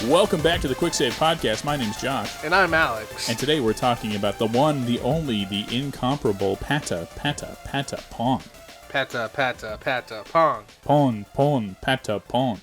Welcome back to the Quick Save Podcast. My name's Josh. And I'm Alex. And today we're talking about the one, the only, the incomparable Patapon. Patapon. Patapon. Patapon.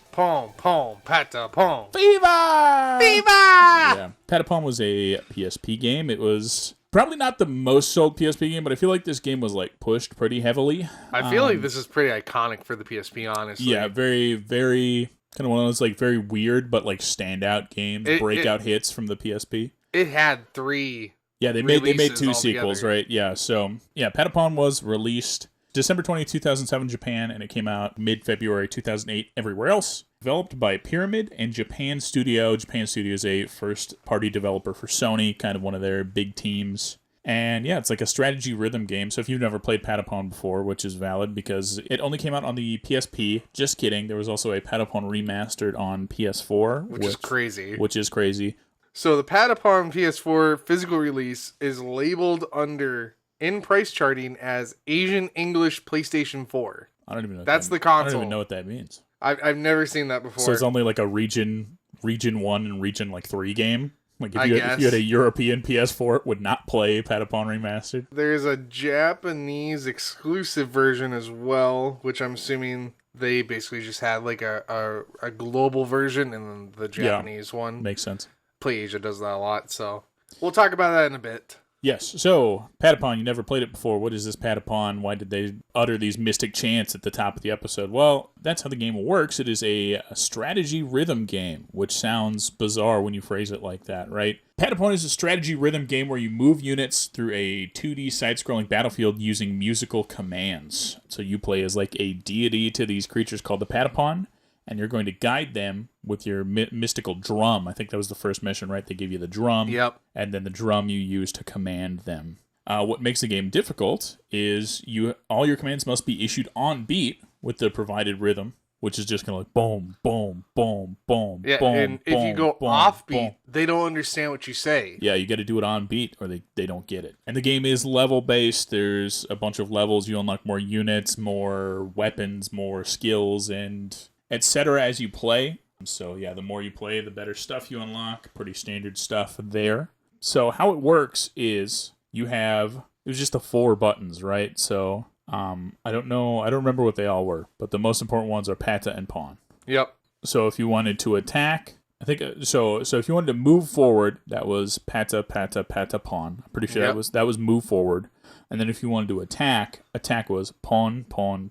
Viva! Viva! Yeah. Patapon was a PSP game. It was probably not the most sold PSP game, but I feel like this game was like pushed pretty heavily. I feel like this is pretty iconic for the PSP, honestly. Yeah, very, very kind of one of those like very weird but like standout games, breakout hits from the PSP. It had 3. Yeah, they made 2 sequels, right? Yeah, so yeah, Patapon was released December 20, 2007 Japan, and it came out mid-February 2008 everywhere else. Developed by Pyramid and Japan Studio. Japan Studio is a first-party developer for Sony, kind of one of their big teams. And yeah, it's like a strategy rhythm game. So if you've never played Patapon before, which is valid because it only came out on the PSP. Just kidding. There was also a Patapon remastered on PS4. Which is crazy. Which is crazy. So the Patapon PS4 physical release is labeled under, in price charting, as Asian English PlayStation 4. I don't even know. That's the console. I don't even know what that means. I've never seen that before. So it's only like a region 1 and region like 3 game? Like if you had a European PS4, it would not play Patapon Remastered. There's a Japanese exclusive version as well, which I'm assuming they basically just had like a global version and then the Japanese one. Makes sense. PlayAsia does that a lot, so we'll talk about that in a bit. Yes, so Patapon, you never played it before. What is this Patapon? Why did they utter these mystic chants at the top of the episode? Well, that's how the game works. It is a strategy rhythm game, which sounds bizarre when you phrase it like that, right? Patapon is a strategy rhythm game where you move units through a 2D side-scrolling battlefield using musical commands. So you play as like a deity to these creatures called the Patapon, and you're going to guide them with your mystical drum. I think that was the first mission, right? They give you the drum. Yep. And then the drum you use to command them. What makes the game difficult is all your commands must be issued on beat with the provided rhythm, which is just kind of like boom, boom, boom, boom, yeah, boom, and if boom, you go boom, off beat, boom. they don't understand what you say. Yeah, you got to do it on beat or they don't get it. And the game is level-based. There's a bunch of levels. You unlock more units, more weapons, more skills, and etc. as you play. So yeah, the more you play, the better stuff you unlock. Pretty standard stuff there. So how it works is it was just the 4 buttons, right? So I don't remember what they all were, but the most important ones are Pata and Pawn. Yep. So if you wanted to attack, I think so if you wanted to move forward, that was Pata, Pawn. I'm pretty sure that was move forward. And then if you wanted to attack was Pawn,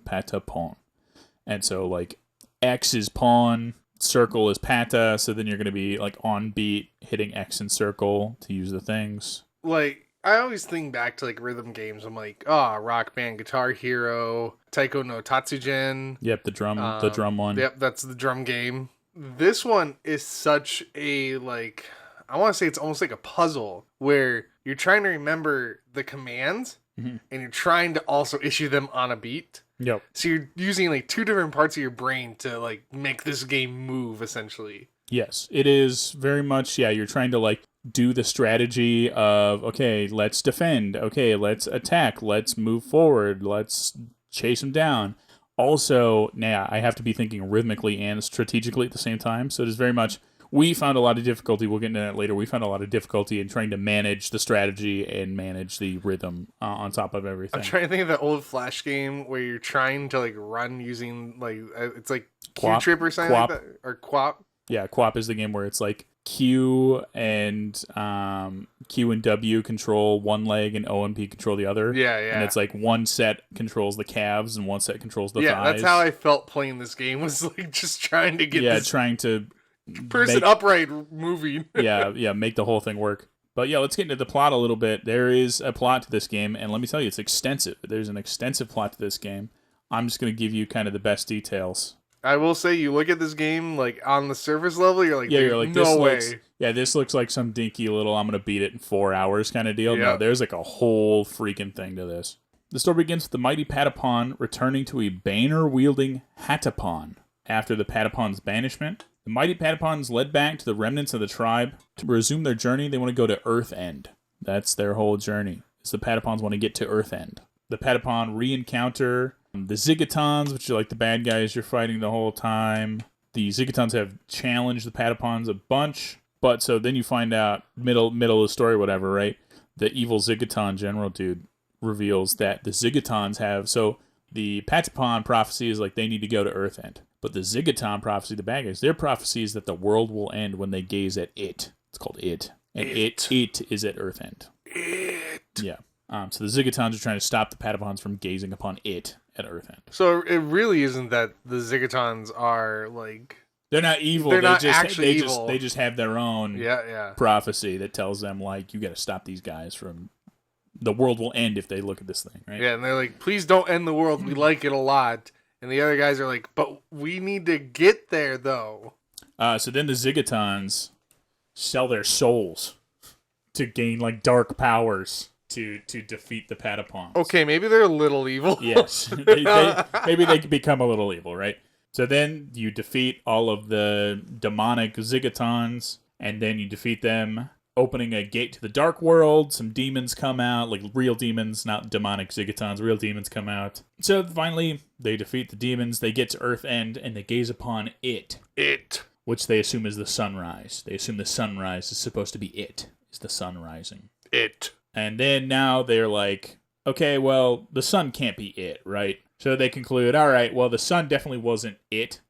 Pata, Pawn. And so like X is pawn, circle is pata, so then you're going to be like on beat, hitting X and circle to use the things. Like, I always think back to like rhythm games. I'm like, Rock Band, Guitar Hero, Taiko no Tatsujin. Yep, the drum one. Yep, that's the drum game. This one is such a, like, I want to say it's almost like a puzzle where you're trying to remember the commands and you're trying to also issue them on a beat. Yep. So you're using like 2 different parts of your brain to like make this game move, essentially. Yes, it is very much, you're trying to like do the strategy of, okay, let's defend, okay, let's attack, let's move forward, let's chase them down. Also, I have to be thinking rhythmically and strategically at the same time, so it is very much, we found a lot of difficulty, we'll get into that later, we found a lot of difficulty in trying to manage the strategy and manage the rhythm on top of everything. I'm trying to think of that old Flash game where you're trying to like run using like, it's like Q-Trip or something like that, or Quap. Yeah, Quap is the game where it's like Q and W control one leg and O and P control the other. Yeah. And it's like one set controls the calves and one set controls the thighs. Yeah, that's how I felt playing this game, was like just trying to get trying to upright moving. make the whole thing work. But yeah, let's get into the plot a little bit. There is a plot to this game, and let me tell you, it's extensive. There's an extensive plot to this game. I'm just going to give you kind of the best details. I will say, you look at this game, like, on the surface level, you're like, no way. This looks like some dinky little, I'm going to beat it in 4 hours kind of deal. Yep. No, there's like a whole freaking thing to this. The story begins with the mighty Patapon returning to a banner-wielding Hatapon after the Patapon's banishment. The mighty Patapons led back to the remnants of the tribe. To resume their journey, they want to go to Earth End. That's their whole journey, is the Patapons want to get to Earth End. The Patapon re-encounter the Zigatons, which are like the bad guys you're fighting the whole time. the Ziggotons have challenged the Patapons a bunch, but so then you find out, middle of the story, whatever, right? The evil Ziggoton general dude reveals that the Ziggotons have, so the Patapon prophecy is like they need to go to Earth End. But the Ziggoton prophecy, the bad guys, their prophecy is that the world will end when they gaze at it. It's called it. And it is at Earth End. It. Yeah. So the Ziggotons are trying to stop the Patapons from gazing upon it at Earth End. So it really isn't that the Ziggotons are like... They're not evil. They're not actually evil. They just have their own prophecy that tells them, like, you got to stop these guys from... The world will end if they look at this thing, right? Yeah, and they're like, please don't end the world. We like it a lot. And the other guys are like, but we need to get there, though. So then the Ziggotons sell their souls to gain, like, dark powers to defeat the Patapons. Okay, maybe they're a little evil. Yes. Maybe they could become a little evil, right? So then you defeat all of the demonic Ziggotons, and then you defeat them, opening a gate to the dark world. Some demons come out, like real demons, not demonic Ziggotons. Real demons come out. So finally, they defeat the demons. They get to Earth End, and they gaze upon it. It. Which they assume is the sunrise. They assume the sunrise is supposed to be it. Is the sun rising. It. And then now they're like, okay, well, the sun can't be it, right? So they conclude, all right, well, the sun definitely wasn't it.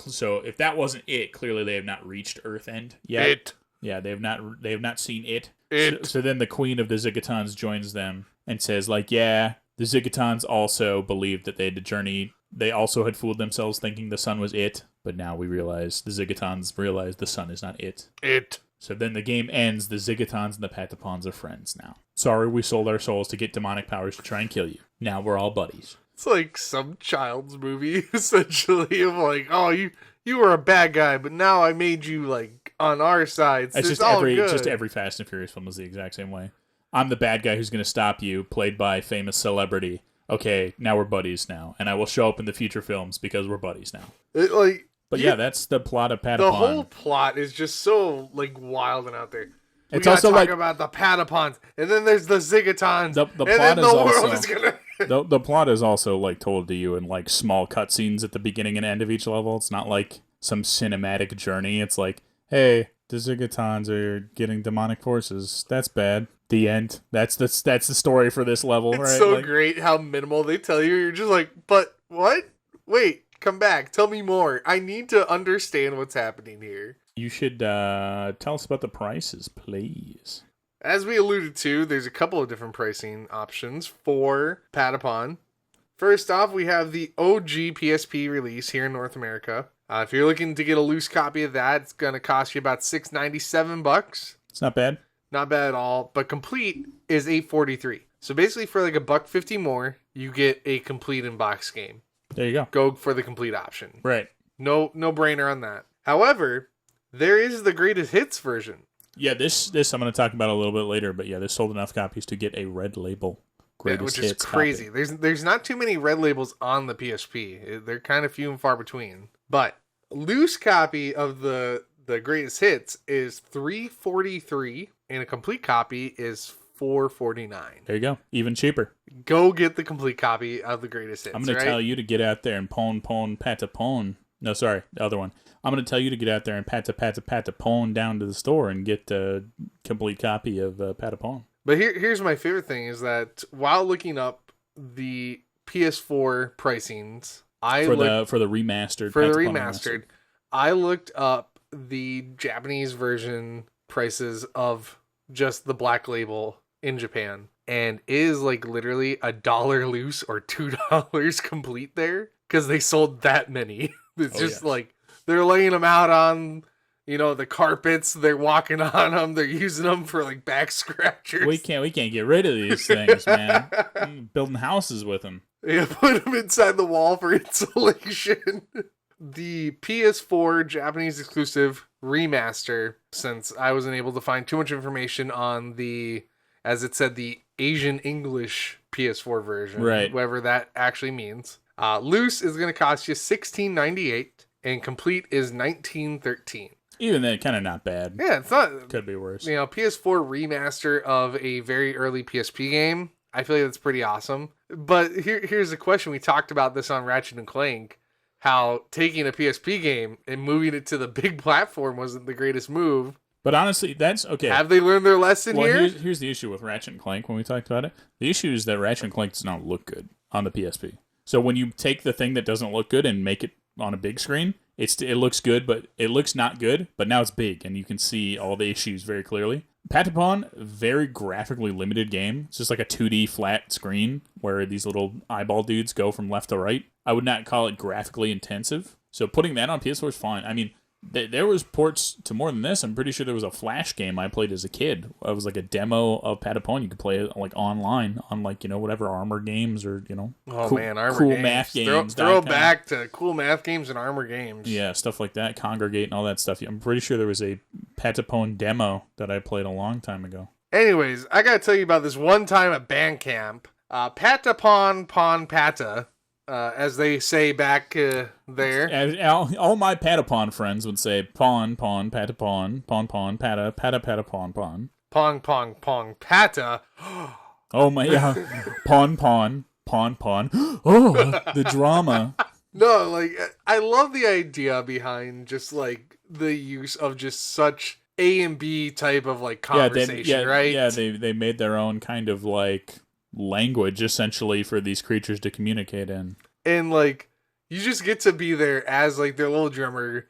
So if that wasn't it, clearly they have not reached Earth End yet. It. Yeah, they have not seen it. It. So then the queen of the Ziggotons joins them and says, like, yeah, the Ziggotons also believed that they had to journey. They also had fooled themselves thinking the sun was it, but now we realize, the Ziggotons realize the sun is not it. It. So then the game ends. The Ziggotons and the Patapons are friends now. Sorry we sold our souls to get demonic powers to try and kill you. Now we're all buddies. It's like some child's movie, essentially, of like, oh, you were a bad guy, but now I made you, like, on our side. So It's it's all good. just every Fast and Furious film is the exact same way. I'm the bad guy who's going to stop you, played by a famous celebrity. Okay, now we're buddies now. And I will show up in the future films because we're buddies now. But yeah, that's the plot of Patapon. The whole plot is just so, like, wild and out there. It's also like about the Patapons, and then there's the Ziggotons. The plot is also the plot is also like told to you in like small cutscenes at the beginning and end of each level. It's not like some cinematic journey. It's like, hey, the Ziggotons are getting demonic forces. That's bad. The end. That's the story for this level. It's right? so like, great how minimal they tell you. You're just like, but what? Wait, come back. Tell me more. I need to understand what's happening here. You should tell us about the prices, please. As we alluded to, there's a couple of different pricing options for Patapon. First off, we have the OG PSP release here in North America. If you're looking to get a loose copy of that, it's going to cost you about $6.97. It's not bad. Not bad at all. But complete is $8.43. So basically for like $1.50 more, you get a complete in-box game. There you go. Go for the complete option. Right. No brainer on that. However, there is the greatest hits version. Yeah, this I'm going to talk about a little bit later, but yeah, this sold enough copies to get a red label greatest which is hits crazy. copy. There's not too many red labels on the PSP. They're kind of few and far between. But loose copy of the greatest hits is $3.43 and a complete copy is $4.49. There you go. Even cheaper. Go get the complete copy of the greatest hits. I'm going to tell you to get out there and patapon. No, sorry, the other one. I'm going to tell you to get out there and patapon down to the store and get a complete copy of Patapon. But here's my favorite thing is that while looking up the PS4 pricings, for the remastered, I looked up the Japanese version prices of just the black label in Japan, and it is like literally $1 loose or $2 complete there because they sold that many. It's like they're laying them out on, the carpets. They're walking on them. They're using them for like back scratchers. We can't get rid of these things, man. Building houses with them. Yeah, put them inside the wall for insulation. The PS4 Japanese exclusive remaster, since I wasn't able to find too much information on the, as it said, the Asian English PS4 version, right? Whatever that actually means. Loose is going to cost you $16.98, and complete is $19.13. Even then, kind of not bad. Yeah, it's not. Could be worse. PS4 remaster of a very early PSP game. I feel like that's pretty awesome. But here's the question: we talked about this on Ratchet and Clank. how taking a PSP game and moving it to the big platform wasn't the greatest move. But honestly, that's okay. Have they learned their lesson here? Here's the issue with Ratchet and Clank when we talked about it. The issue is that Ratchet and Clank does not look good on the PSP. So when you take the thing that doesn't look good and make it on a big screen, it looks good, but it looks not good, but now it's big, and you can see all the issues very clearly. Patapon, very graphically limited game. It's just like a 2D flat screen where these little eyeball dudes go from left to right. I would not call it graphically intensive. So putting that on PS4 is fine. I mean, there was ports to more than this. I'm pretty sure there was a Flash game I played as a kid. It was like a demo of Patapon. You could play it like online on like, whatever Armor games or, Armor cool games. math games. Throw back to cool math games and Armor games. Yeah, stuff like that. Congregate and all that stuff. I'm pretty sure there was a Patapon demo that I played a long time ago. Anyways, I gotta tell you about this one time at band camp. Patapon Pon Pata. As they say back there. All my Patapon friends would say pawn, patapon, pawn, pata, patapon, pawn. Pong, pata. Oh my, yeah. Pawn. Oh, the drama. No, like, I love the idea behind just, like, the use of just such A and B type of, like, conversation, right? Yeah, they made their own kind of, like, language essentially for these creatures to communicate in, and like you just get to be there as like their little drummer,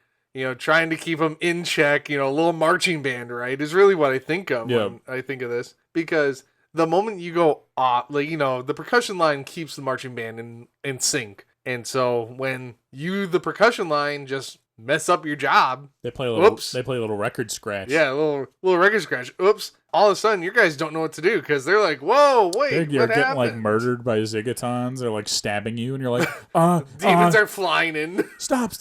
trying to keep them in check, a little marching band, right, is really what I think of when I think of this, because the moment you go off, like, the percussion line keeps the marching band in sync, and so when the percussion line just mess up your job, they play a little record scratch. Yeah, a little record scratch. Oops. All of a sudden, you guys don't know what to do because they're like, "Whoa, wait, you're what getting happened?" Like murdered by zigatons. They're like stabbing you, and you're like, demons are flying in. Stop!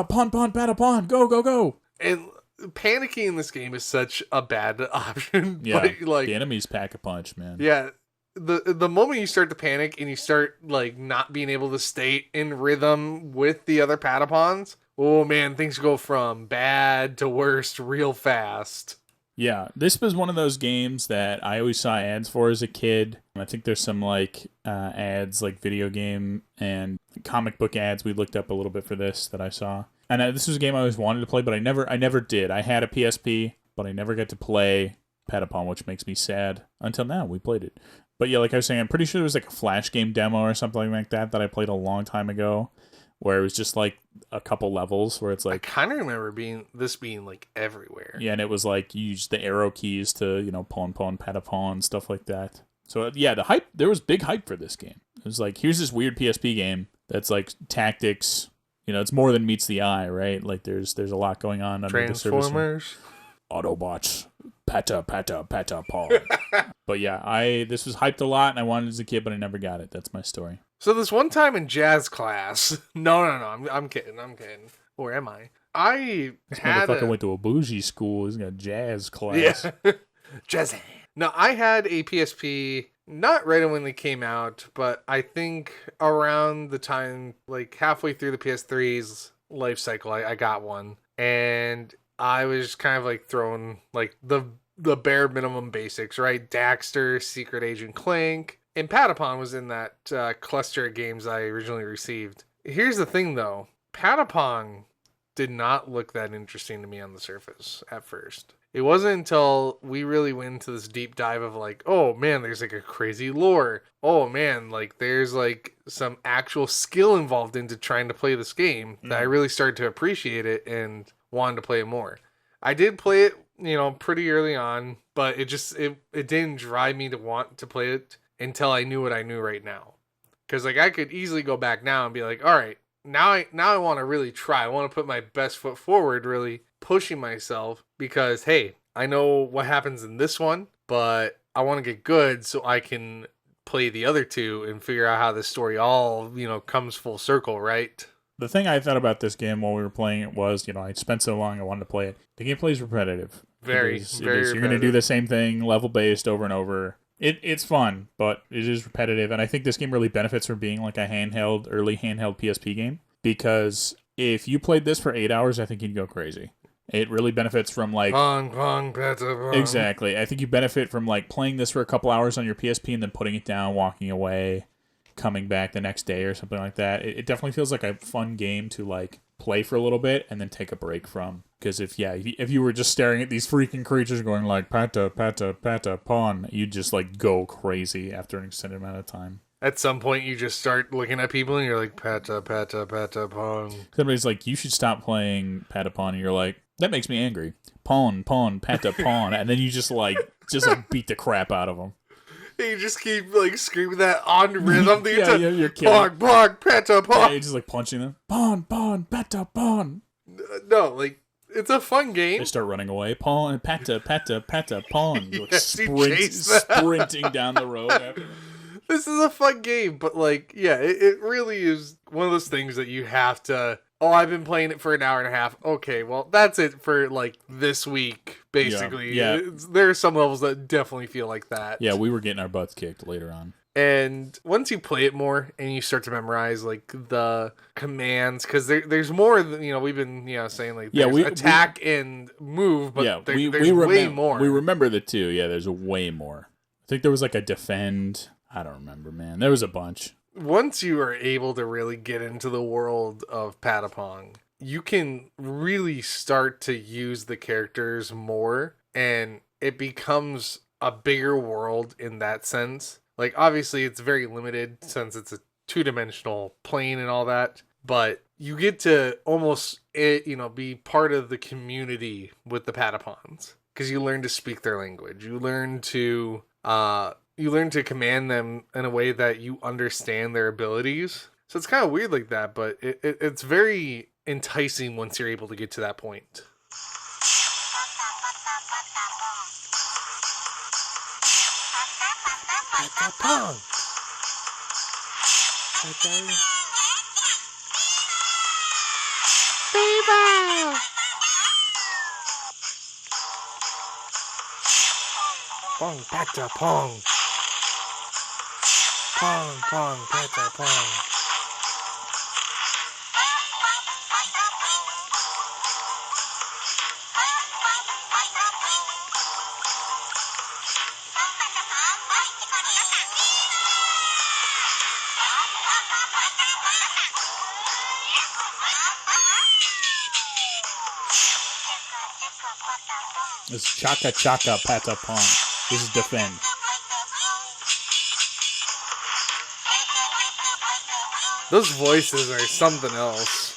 Pawn, patapon, go! And panicking in this game is such a bad option. Yeah, like the enemies pack a punch, man. Yeah, the moment you start to panic and you start like not being able to stay in rhythm with the other Patapons, oh man, things go from bad to worst real fast. Yeah, this was one of those games that I always saw ads for as a kid. I think there's some like ads, like video game and comic book ads we looked up a little bit for this that I saw. And this was a game I always wanted to play, but I never did. I had a PSP, but I never got to play Patapon, which makes me sad. Until now, we played it. But yeah, like I was saying, I'm pretty sure there was like a Flash game demo or something like that I played a long time ago, where it was just like a couple levels where it's like, I kind of remember being like everywhere. Yeah, and it was like you use the arrow keys to, pawn, patapon, stuff like that. So yeah, there was big hype for this game. It was like, here's this weird PSP game that's like tactics, it's more than meets the eye, right? Like there's a lot going on under the surface. Transformers, Autobots, patapon. But yeah, this was hyped a lot, and I wanted it as a kid, but I never got it. That's my story. So this one time in jazz class, no, I'm kidding. Or am I? This motherfucker went to a bougie school. He's got a jazz class. Yeah, jazz. No, I had a PSP, not right when they came out, but I think around the time, like halfway through the PS3's life cycle, I got one, and I was kind of like throwing like the bare minimum basics, right? Daxter, Secret Agent Clank, and Patapon was in that cluster of games I originally received. Here's the thing, though. Patapon did not look that interesting to me on the surface at first. It wasn't until we really went into this deep dive of like, oh man, there's like a crazy lore. Oh man, like there's like some actual skill involved into trying to play this game that I really started to appreciate it and wanted to play it more. I did play it, pretty early on, but it didn't drive me to want to play it until I knew what I knew right now. Because like I could easily go back now and be like, all right, now I want to really try. I want to put my best foot forward, really pushing myself, because hey, I know what happens in this one, but I want to get good so I can play the other two and figure out how this story all, comes full circle, right? The thing I thought about this game while we were playing it was, I spent so long I wanted to play it. The gameplay is repetitive. Very You're going to do the same thing, level-based, over and over. It's fun, but it is repetitive, and I think this game really benefits from being like a early handheld PSP game, because if you played this for 8 hours, I think you'd go crazy. It really benefits from like... Exactly. I think you benefit from like playing this for a couple hours on your PSP and then putting it down, walking away, coming back the next day or something like that. It definitely feels like a fun game to like play for a little bit and then take a break from. Because if you were just staring at these freaking creatures going like pata pata pata pawn, you'd just like go crazy after an extended amount of time. At some point, you just start looking at people and you're like, pata pata pata pawn. Somebody's like, you should stop playing Patapon, and you're like, that makes me angry. Pawn, pawn, Patapon, and then you just beat the crap out of them. You just keep like screaming that on rhythm the entire yeah, you're killing. Pong, Patapon. Yeah, you're just like punching them. Pawn, pawn, Patapon. No, like it's a fun game. They start running away. Pawn, pata, pawn. Like Yes, sprinting down the road after them. This is a fun game, but like, yeah, it really is one of those things that you have to. Oh, I've been playing it for an hour and a half. Okay, well, that's it for like this week, basically. Yeah. There are some levels that definitely feel like that. Yeah, we were getting our butts kicked later on. And once you play it more and you start to memorize like the commands, because there's more than, we've been saying like attack and move, but there's way more. We remember the two. Yeah, there's way more. I think there was like a defend. I don't remember, man. There was a bunch. Once you are able to really get into the world of Patapon, you can really start to use the characters more, and it becomes a bigger world in that sense. Like, obviously, it's very limited since it's a two-dimensional plane and all that, but you get to almost, be part of the community with the Patapons, because you learn to speak their language. You learn to command them in a way that you understand their abilities. So it's kind of weird like that, but it's very enticing once you're able to get to that point. Patapon. Beaver. Pong, Patapon. Pong, pong, Patapon. It's Chaka Chaka Patapon. This is defend. Those voices are something else.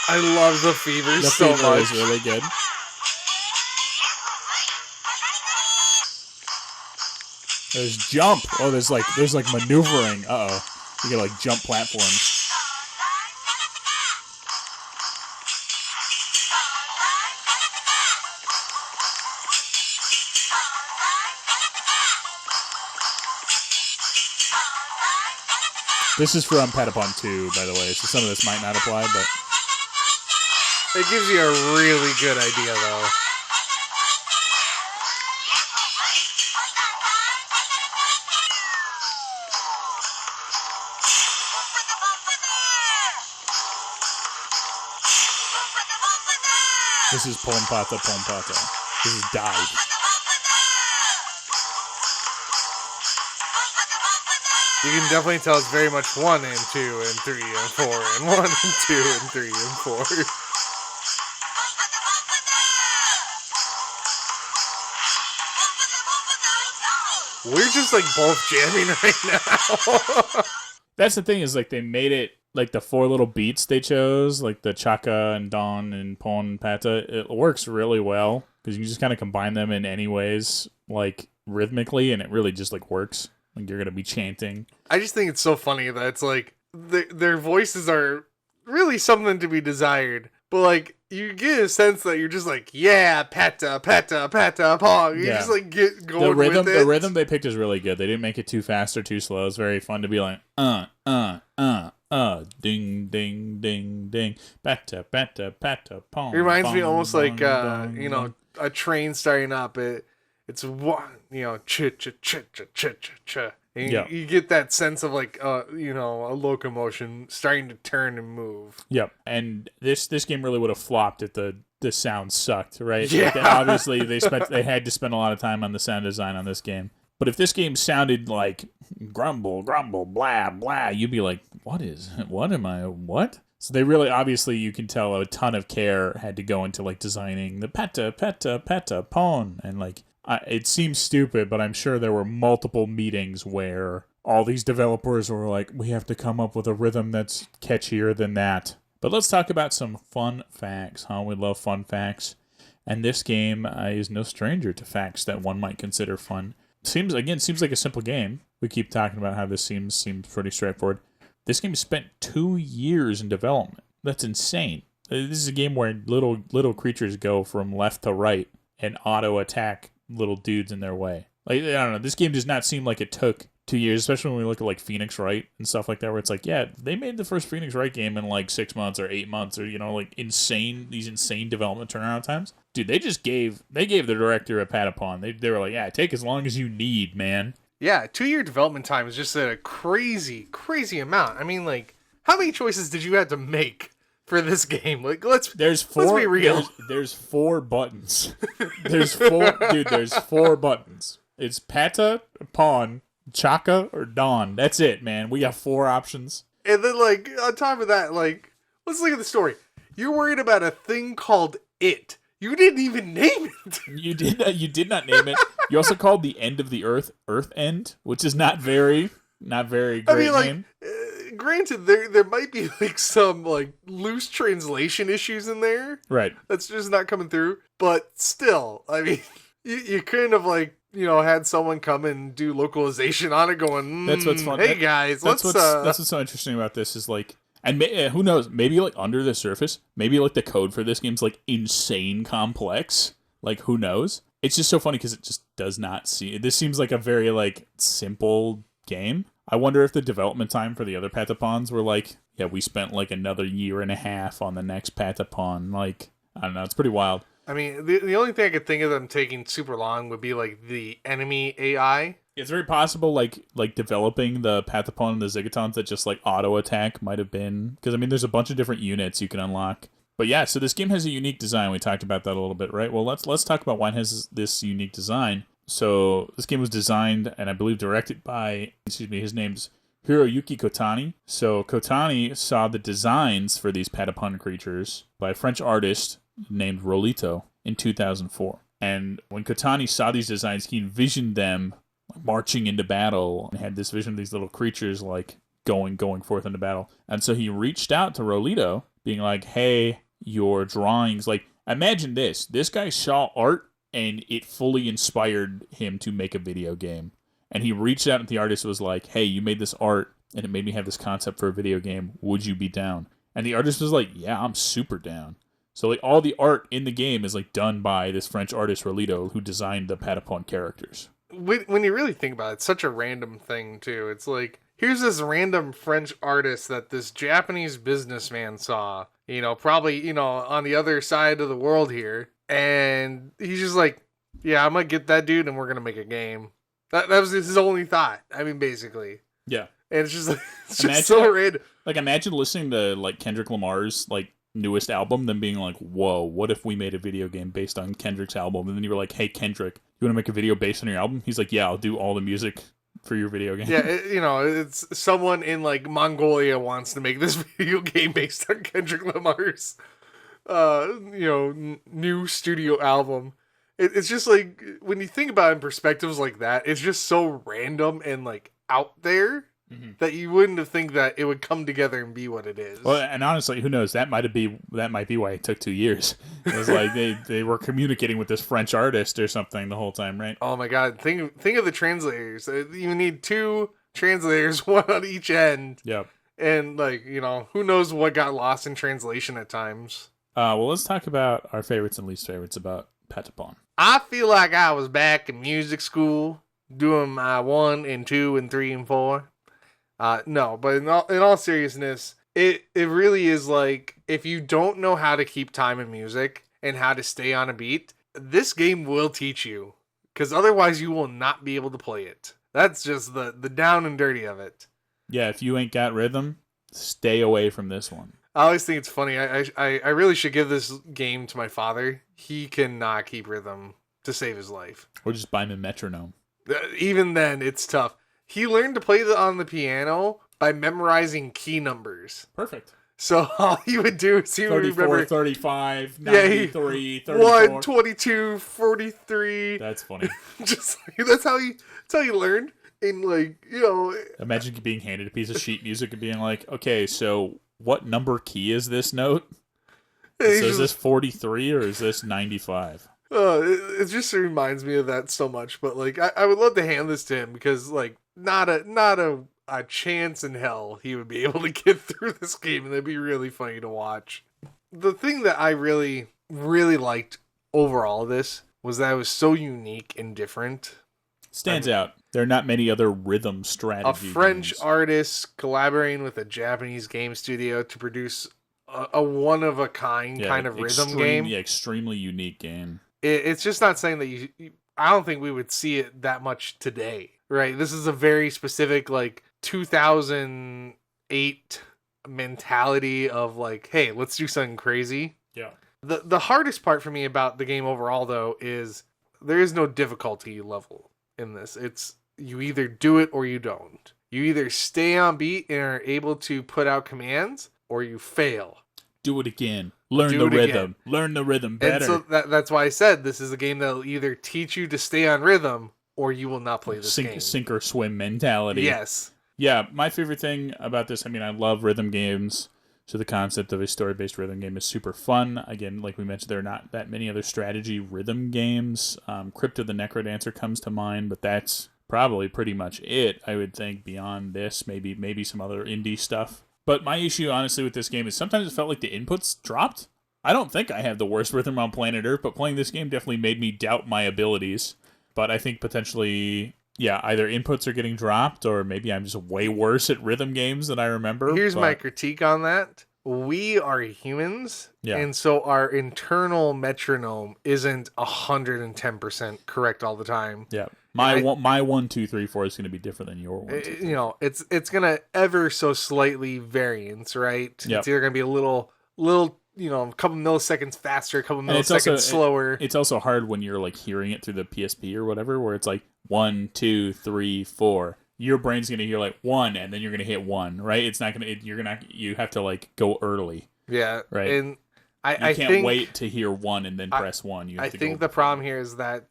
I love the fever so much. The fever is really good. There's jump. Oh, there's like maneuvering. Uh-oh. You gotta like jump platforms. This is from Patapon 2, by the way, so some of this might not apply, but... It gives you a really good idea, though. This is Pompata. This is dive. You can definitely tell it's very much 1 and 2 and 3 and 4 and 1 and 2 and 3 and 4. We're just like both jamming right now. That's the thing is like they made it like the 4 little beats they chose, like the Chaka and Don and Pon and Pata. It works really well because you can just kind of combine them in any ways, like rhythmically, and it really just like works. Like you're gonna be chanting. I just think it's so funny that it's like their voices are really something to be desired, but like you get a sense that you're just like, yeah, Pata, Pong. You just like get going with it. The rhythm they picked is really good. They didn't make it too fast or too slow. It's very fun to be like, ding, ding, ding, ding, Pata, Pong. It reminds me almost bong, like bong. a train starting up. It's one, ch. And you get that sense of like, a locomotion starting to turn and move. Yep. And this game really would have flopped if the the sound sucked, right? Yeah. Like, obviously, they had to spend a lot of time on the sound design on this game. But if this game sounded like grumble, grumble, blah, blah, you'd be like, what? So they really, obviously, you can tell a ton of care had to go into like designing the Patapon. And like, it seems stupid, but I'm sure there were multiple meetings where all these developers were like, we have to come up with a rhythm that's catchier than that. But let's talk about some fun facts, huh? We love fun facts. And this game is no stranger to facts that one might consider fun. Seems like a simple game. We keep talking about how this seems pretty straightforward. This game spent 2 years in development. That's insane. This is a game where little creatures go from left to right and auto attack little dudes in their way. Like, I don't know. This game does not seem like it took 2 years, especially when we look at like Phoenix Wright and stuff like that, where it's like, yeah, they made the first Phoenix Wright game in like 6 months or 8 months, or like these insane development turnaround times. Dude, they gave the director a Patapon. They were like, yeah, take as long as you need, man. Yeah, 2-year development time is just a crazy, crazy amount. I mean, like, how many choices did you have to make for this game? Like, let's be real. There's 4 buttons. There's 4 buttons. It's Patapon, Chaka, or Dawn. That's it, man. We got 4 options. And then, like, on top of that, like, let's look at the story. You're worried about a thing called It. You didn't even name it. You did not name it. You also called the end of the Earth End, which is not very great name. Granted, there might be like some like loose translation issues in there. Right. That's just not coming through. But still, I mean, you couldn't have like, had someone come and do localization on it going, that's what's fun. Hey guys, that's what's so interesting about this is like, and who knows, maybe like under the surface, maybe like the code for this game's like insane complex. Like, who knows? It's just so funny because it just does not this seems like a very like simple game. I wonder if the development time for the other Patapons were like, yeah, we spent like another 1.5 years on the next Patapon. Like, I don't know, it's pretty wild. I mean, the only thing I could think of them taking super long would be like the enemy AI. It's very possible, like developing the Patapon and the Zigatons that just like auto attack might have been, because I mean, there's a bunch of different units you can unlock. But yeah, so this game has a unique design. We talked about that a little bit, right? Well, let's talk about why it has this unique design. So this game was designed and I believe directed by, his name's Hiroyuki Kotani. So Kotani saw the designs for these Patapon creatures by a French artist named Rolito in 2004. And when Kotani saw these designs, he envisioned them marching into battle and had this vision of these little creatures like going forth into battle. And so he reached out to Rolito being like, hey, your drawings, like, imagine this guy saw art and it fully inspired him to make a video game. And he reached out and the artist was like, hey, you made this art and it made me have this concept for a video game. Would you be down? And the artist was like, yeah, I'm super down. So like all the art in the game is like done by this French artist Rolito who designed the Patapon characters. When you really think about it, it's such a random thing too. It's like, here's this random French artist that this Japanese businessman saw, probably, on the other side of the world here. And he's just like, yeah, I'm going to get that dude and we're going to make a game. That was his only thought. I mean, basically. Yeah. And it's just like, just so random. Like, imagine listening to like Kendrick Lamar's like newest album, then being like, whoa, what if we made a video game based on Kendrick's album? And then you were like, hey, Kendrick, you want to make a video based on your album? He's like, yeah, I'll do all the music for your video game. Yeah, it's someone in like Mongolia wants to make this video game based on Kendrick Lamar's new studio album. It's just like, when you think about it in perspectives like that, it's just so random and like out there that you wouldn't have think that it would come together and be what it is. Well, and honestly, who knows? That might be why it took 2 years. It was like they were communicating with this French artist or something the whole time, right? Oh my god! Think of the translators. You need 2 translators, one on each end. Yep. And like, who knows what got lost in translation at times. Well, let's talk about our favorites and least favorites about Patapon. I feel like I was back in music school doing my 1 and 2 and 3 and 4. No, but in all seriousness, it really is like, if you don't know how to keep time in music and how to stay on a beat, this game will teach you, because otherwise you will not be able to play it. That's just the down and dirty of it. Yeah, if you ain't got rhythm, stay away from this one. I always think it's funny. I really should give this game to my father. He cannot keep rhythm to save his life. Or just buy him a metronome. Even then, it's tough. He learned to play on the piano by memorizing key numbers. Perfect. So all he would do is he would 34, remember 35, 93, 1, 34. 22, 43. That's funny. Just that's how he learned. And like, you know, Imagine being handed a piece of sheet music and being like, okay, so what number key is this note? So is this 43 or is this 95? It just reminds me of that so much. But like, I would love to hand this to him because like, not a chance in hell he would be able to get through this game, and that'd be really funny to watch. The thing that I really, really liked overall of this was that it was so unique and different. Stands out. There are not many other rhythm strategy A French games. artist collaborating with a Japanese game studio to produce a one-of-a-kind kind of rhythm game. Yeah, extremely unique game. It's just not saying that I don't think we would see it that much today, right? This is a very specific, like, 2008 mentality of, like, hey, let's do something crazy. Yeah. The hardest part for me about the game overall, though, is there is no difficulty level in this. It's you either do it or you don't. You either stay on beat and are able to put out commands, or you fail. Do it again. Learn the rhythm. Learn the rhythm better. And so that's why I said this is a game that will either teach you to stay on rhythm, or you will not play this game. Sink or swim mentality. Yes. Yeah, my favorite thing about this, I mean, I love rhythm games. So the concept of a story-based rhythm game is super fun. Again, like we mentioned, there are not that many other strategy rhythm games. Crypt of the Necrodancer comes to mind, but that's probably pretty much it, I would think. Beyond this, maybe some other indie stuff. But my issue, honestly, with this game is sometimes it felt like the inputs dropped. I don't think I have the worst rhythm on planet Earth, but playing this game definitely made me doubt my abilities. But I think potentially, yeah, either inputs are getting dropped, or maybe I'm just way worse at rhythm games than I remember. Here's my critique on that. We are humans, and so our internal metronome isn't 110% correct all the time. Yeah. My 1, 2, 3, 4 is going to be different than your 1, 2, 3. You know, it's gonna ever so slightly variance, right? Yep. It's either gonna be a little, you know, a couple milliseconds faster, a couple milliseconds slower. It's also hard when you're like hearing it through the PSP or whatever, where it's like 1, 2, 3, 4. Your brain's gonna hear like 1, and then you're gonna hit 1, right? It's not gonna. You have to like go early. Yeah, right. And I can't wait to hear 1 and then press 1. You have I to think go the problem here is that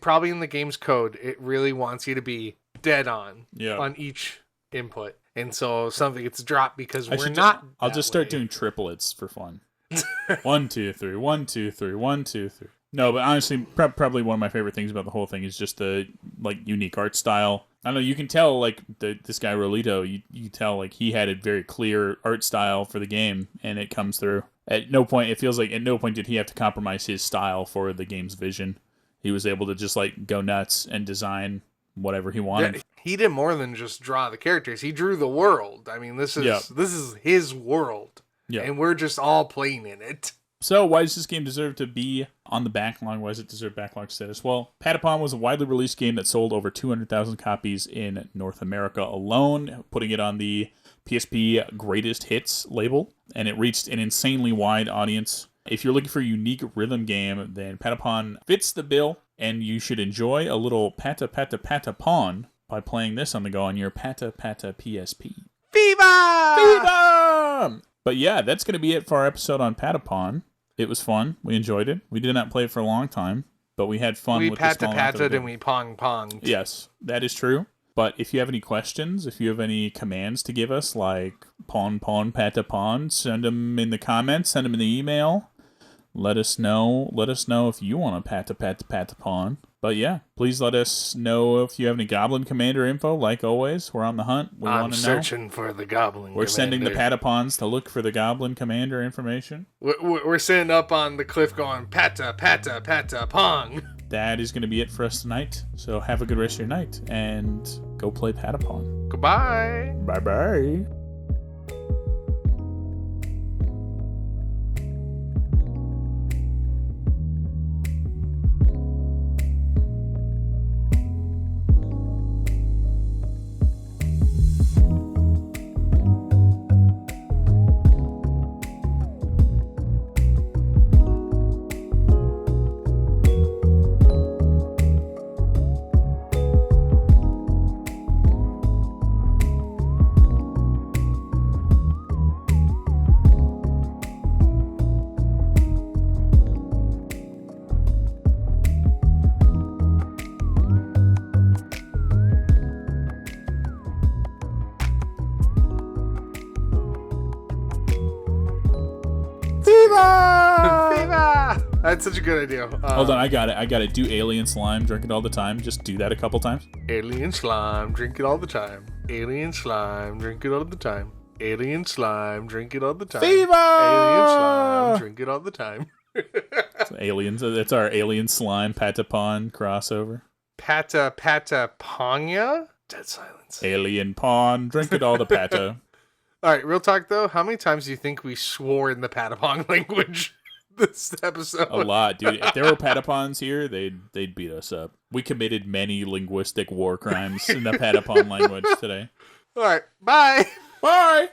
probably in the game's code, it really wants you to be dead on on each input, and so something gets dropped because we're not. I'll just start doing triplets for fun. 1, 2, 3, 1, 2, 3, 1, 2, 3. No, but honestly, probably one of my favorite things about the whole thing is just the like unique art style. I don't know, you can tell like this guy Rolito, you tell like he had a very clear art style for the game, and it comes through. At no point, it feels like at no point did he have to compromise his style for the game's vision. He was able to just like go nuts and design whatever he wanted. Yeah, he did more than just draw the characters. He drew the world. I mean, this is his world, and we're just all playing in it. So, why does this game deserve to be on the backlog? Why does it deserve backlog status? Well, Patapon was a widely released game that sold over 200,000 copies in North America alone, putting it on the PSP Greatest Hits label, and it reached an insanely wide audience. If you're looking for a unique rhythm game, then Patapon fits the bill, and you should enjoy a little Patapon by playing this on the go on your Pata PSP. Viva! But yeah, that's going to be it for our episode on Patapon. It was fun. We enjoyed it. We did not play it for a long time, but we had fun with the small amount patted and we ponged. Yes, that is true. But if you have any questions, if you have any commands to give us, like pawn, patapon, send them in the comments, send them in the email. Let us know. Let us know if you want to patapon. But yeah, please let us know if you have any Goblin Commander info. Like always, we're on the hunt. We want to know. I'm searching for the Goblin We're Commander. sending the Patapons to look for the Goblin Commander information. We're sitting up on the cliff going, pata, pong. That is going to be it for us tonight. So have a good rest of your night, and go play Patapon. Goodbye. Bye-bye. That's such a good idea. Hold on, I got it. Do alien slime, drink it all the time. Just do that a couple times. Alien slime, drink it all the time. Alien slime, drink it all the time. Alien slime, drink it all the time. Fever! Alien slime, drink it all the time. So aliens. That's our alien slime Patapon crossover. Pataponya? Dead silence. Alien pawn, drink it all the pata. All right, real talk though. How many times do you think we swore in the Patapon language this episode? A lot, dude. If there were Patapons here, they'd beat us up. We committed many linguistic war crimes in the Patapon language today. All right, bye. Bye.